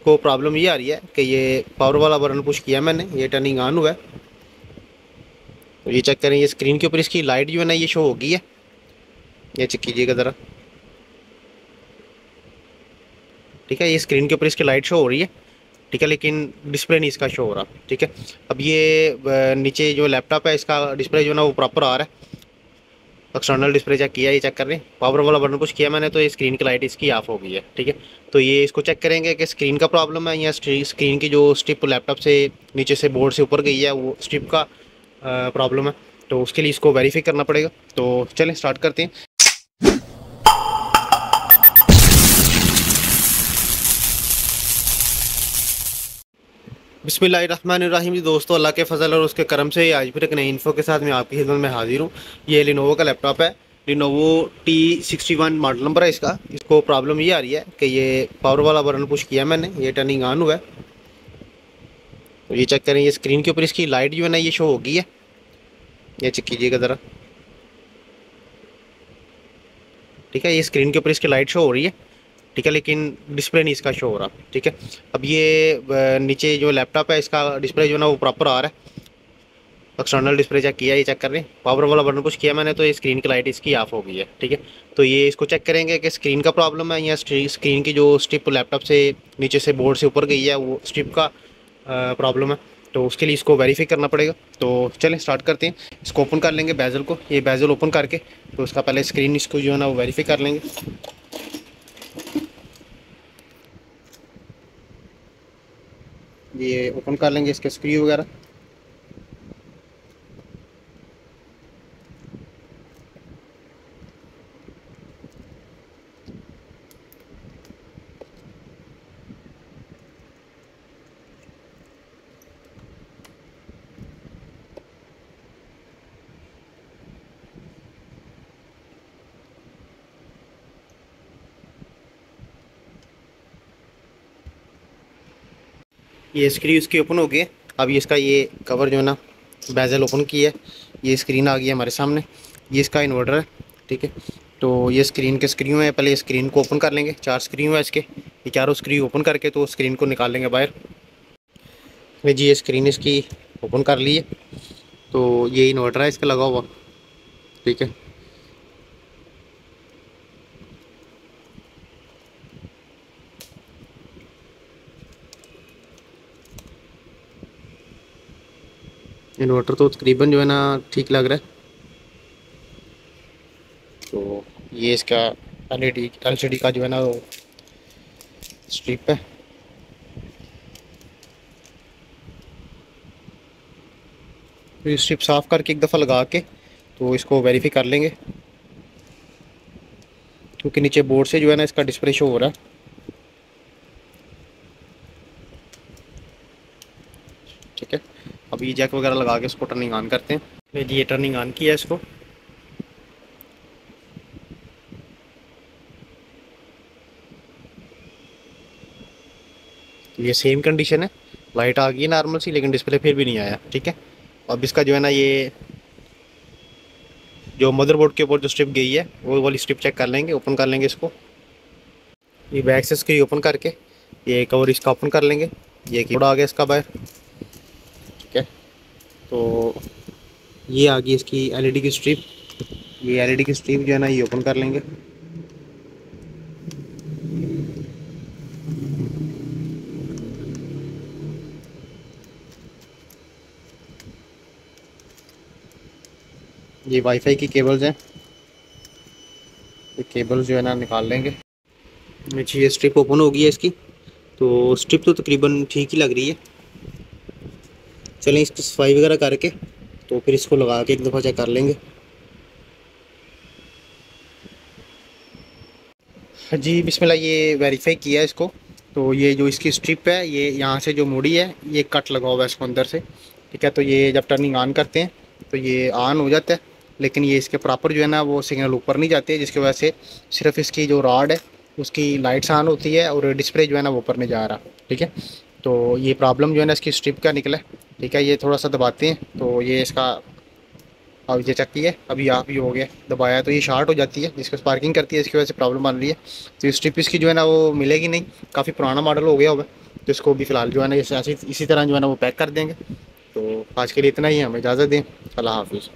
को प्रॉब्लम ये आ रही है कि ये पावर वाला बटन पुश किया मैंने, ये टर्निंग ऑन हुआ है। तो ये चेक करें, ये स्क्रीन के ऊपर इसकी लाइट जो है ना ये शो हो गई है। ये चेक कीजिएगा ज़रा, ठीक है। ये स्क्रीन के ऊपर इसकी लाइट शो हो रही है, ठीक है, लेकिन डिस्प्ले नहीं इसका शो हो रहा, ठीक है। अब ये नीचे जो लैपटॉप है इसका डिस्प्ले जो है ना वो प्रॉपर आ रहा है। एक्सटर्नल डिस्प्ले चेक किया, ये चेक कर रहे हैं, पावर वाला बटन पुश किया मैंने तो ये स्क्रीन की लाइट इसकी ऑफ हो गई है, ठीक है। तो ये इसको चेक करेंगे कि स्क्रीन का प्रॉब्लम है या स्क्रीन की जो स्ट्रिप लैपटॉप से नीचे से बोर्ड से ऊपर गई है वो स्ट्रिप का प्रॉब्लम है। तो उसके लिए इसको वेरीफाई करना पड़ेगा। तो चलें स्टार्ट करते हैं। बिस्मिल्लाहिर्रहमानिर्रहीम जी दोस्तों, अल्लाह के फजल और उसके करम से आज फिर एक नई इन्फो के साथ मैं आपकी खिदमत में हाजिर हूँ। ये लिनोवो का लैपटॉप है, लिनोवो T61 मॉडल नंबर है इसका। इसको प्रॉब्लम ये आ रही है कि ये पावर वाला बटन पुश किया मैंने, ये टर्निंग ऑन हुआ है। तो ये चेक करें, ये स्क्रीन के ऊपर इसकी लाइट जो है ना ये शो हो गई है। ये चेक कीजिएगा ज़रा, ठीक है। ये स्क्रीन के ऊपर इसकी लाइट शो हो रही है, ठीक है, लेकिन डिस्प्ले नहीं इसका शो हो रहा, ठीक है। अब ये नीचे जो लैपटॉप है इसका डिस्प्ले जो है ना वो प्रॉपर आ रहा है। एक्सटर्नल डिस्प्ले चेक किया, ये चेक कर रहे हैं, पावर वाला बटन पुश किया मैंने तो ये स्क्रीन की लाइट इसकी ऑफ हो गई है, ठीक है। तो ये इसको चेक करेंगे कि स्क्रीन का प्रॉब्लम है या स्क्रीन की जो स्ट्रिप लैपटॉप से नीचे से बोर्ड से ऊपर गई है वो स्ट्रिप का प्रॉब्लम है। तो उसके लिए इसको वेरीफाई करना पड़ेगा। तो चलें स्टार्ट करते हैं। इसको ओपन कर लेंगे बेजल को, ये बेजल ओपन करके तो उसका पहले स्क्रीन इसको जो है ना वो वेरीफाई कर लेंगे। ये ओपन कर लेंगे इसके स्क्रू वगैरह। ये स्क्रीन इसकी ओपन हो गई है। अब ये इसका ये कवर जो है ना बेजल ओपन किया है, ये स्क्रीन आ गई है हमारे सामने। ये इसका इन्वर्टर है, ठीक है। तो ये स्क्रीन के स्क्रू हैं, पहले स्क्रीन को ओपन कर लेंगे। 4 स्क्रू है इसके, ये चारों स्क्रू ओपन करके तो स्क्रीन को निकाल लेंगे बाहर। ये जी ये स्क्रीन इसकी ओपन कर ली है। तो ये इन्वर्टर है इसका लगा हुआ, ठीक है। इन्वर्टर तो तकरीबन जो है ना ठीक लग रहा है। तो ये इसका LCD का जो है ना वो स्ट्रिप है। तो ये स्ट्रिप साफ़ करके एक दफ़ा लगा के तो इसको वेरीफाई कर लेंगे, क्योंकि नीचे बोर्ड से जो है ना इसका डिस्प्ले शो हो रहा है, ठीक है। अब ये जैक वगैरह लगा के इसको टर्निंग ऑन करते हैं। ये टर्निंग ऑन किया इसको। ये सेम कंडीशन है, लाइट आ गई नॉर्मल सी, लेकिन डिस्प्ले फिर भी नहीं आया, ठीक है। अब इसका जो है ना ये जो मदरबोर्ड के ऊपर जो स्ट्रिप गई है वो वाली स्ट्रिप चेक कर लेंगे, ओपन कर लेंगे इसको। ये बैक से स्क्रू ओपन करके ये कवर इसका ओपन कर लेंगे। ये कीबोर्ड आ गया इसका बाहर, ठीक है। तो ये आ गई इसकी LED की स्ट्रिप। ये LED की स्ट्रिप जो है ना ये ओपन कर लेंगे। ये वाईफाई की केबल्स हैं, ये केबल्स जो है ना निकाल लेंगे। अच्छा, ये स्ट्रिप ओपन हो गई है इसकी। तो स्ट्रिप तो तकरीबन ठीक ही लग रही है। चलें इसकी सफाई वगैरह करके तो फिर इसको लगा के एक दफ़ा चेक कर लेंगे। जी बिस्मिल्लाह, ये वेरीफाई किया है इसको। तो ये जो इसकी स्ट्रिप है ये यहाँ से जो मुड़ी है ये कट लगा हुआ है इसको अंदर से, ठीक है। तो ये जब टर्निंग ऑन करते हैं तो ये ऑन हो जाता है, लेकिन ये इसके प्रॉपर जो है ना वो सिग्नल ऊपर नहीं जाते, जिसकी वजह से सिर्फ इसकी जो रॉड है उसकी लाइट्स ऑन होती है और डिस्प्ले जो है ना वो ऊपर नहीं जा रहा, ठीक है। तो ये प्रॉब्लम जो है ना इसकी स्ट्रिप का निकला है, ठीक है। ये थोड़ा सा दबाते हैं तो ये इसका, अब ये चेक किया, अभी आप ही हो गया, दबाया तो ये शार्ट हो जाती है जिसको स्पार्किंग करती है, इसकी वजह से प्रॉब्लम बन रही है। तो ये स्ट्रिप इसकी जो है ना वो मिलेगी नहीं, काफ़ी पुराना मॉडल हो गया होगा। तो इसको भी फ़िलहाल जो है ना ऐसे इसी तरह जो है ना वो पैक कर देंगे। तो आज के लिए इतना ही है, हमें इजाज़त दें। अल्लाह हाफ़िज़।